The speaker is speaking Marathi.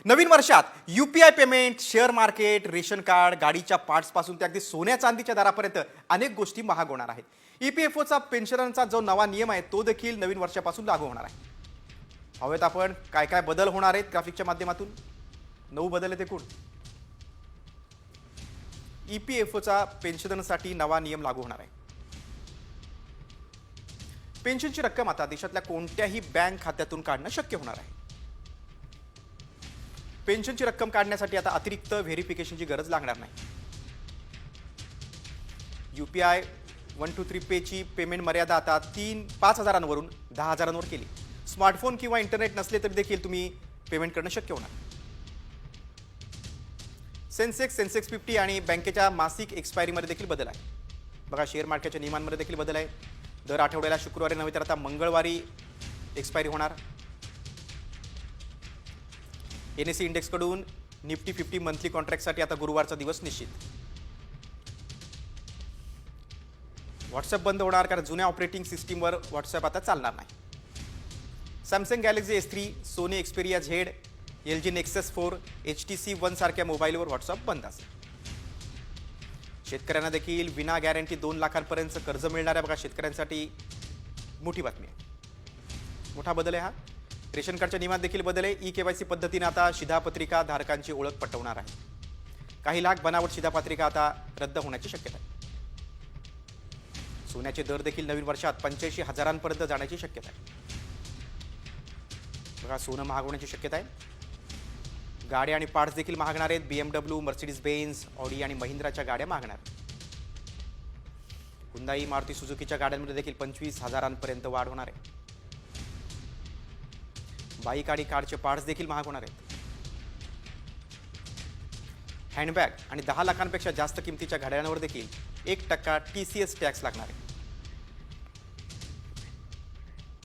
नवीन वर्षात UPI payment, share market, ration card, गाडीच्या पार्ट्सपासून ते अगदी सोन्या चांदीच्या दरापर्यंत अनेक गोष्टी महाग होणार आहेत. EPFOचा पेन्शनरचा जो नवा नियम आहे तो देखील नवीन वर्षापासून लागू होणार आहे. पाहूयात आपण काय काय बदल होणार आहेत ग्राफिकच्या माध्यमातून. 9 बदल आहेत एकूण. EPFOचा पेन्शनरसाठी नवा नियम लागू होणार आहे. पेन्शनची रक्कम आता देशातल्या कोणत्याही बँक खात्यातून काढणं शक्य होणार आहे. पेन्शनची रक्कम काढण्यासाठी आता अतिरिक्त व्हेरिफिकेशनची गरज लागणार नाही. UPI 123 पेची पेमेंट मर्यादा आता 5,000वरून 10,000वर केली. स्मार्टफोन किंवा इंटरनेट नसले तरी देखील तुम्ही पेमेंट करणं शक्य होणार. सेन्सेक्स 50 आणि बँकेच्या मासिक एक्सपायरीमध्ये देखील बदल आहे. बघा, शेअर मार्केटच्या नियमांमध्ये देखील बदल आहे. दर आठवड्याला शुक्रवारी नव्हे तर आता मंगळवारी एक्सपायरी होणार. NSE इंडेक्सकडून निफ्टी 50 मंथली कॉन्ट्रॅक्टसाठी आता गुरुवारचा दिवस निश्चित. व्हॉट्सअप बंद होणार कारण जुन्या ऑपरेटिंग सिस्टीमवर व्हॉट्सअप आता चालणार नाही. Samsung Galaxy S3, Sony Xperia Z, LG Nexus 4, HTC One सारख्या मोबाईलवर व्हॉट्सअप बंद असेल. शेतकऱ्यांना देखील विना गॅरंटी 2 लाखांपर्यंत कर्ज मिळणार आहे. बघा, शेतकऱ्यांसाठी मोठी बातमी आहे. मोठा बदल आहे हा. रेशन कार्डच्या नियमात देखील बदल आहे. EKYC पद्धतीने आता शिधापत्रिका धारकांची ओळख पटवणार आहे. काही लाख बनावट शिधापत्रिका आता रद्द होण्याची शक्यता आहे. सोन्याचे दर देखील नवीन वर्षात 85,000पर्यंत जाण्याची शक्यता आहे. बघा, सोनं महाग होण्याची शक्यता आहे. गाड्या आणि पार्ट्स देखील महागणार आहेत. BMW, मर्सिडीज बेन्झ, ऑडी आणि महिंद्राच्या गाड्या महागणार. हुंदाई, मारुती सुझुकीच्या गाड्यांमध्ये देखील 25,000पर्यंत वाढ होणार आहे. बाईक आणि कारचे पार्ट्स देखील महाग होणार आहेत. हँडबॅग आणि 10 लाखांपेक्षा जास्त किमतीच्या घड्याळांवर देखील 1% TCS टॅक्स लागणार आहे.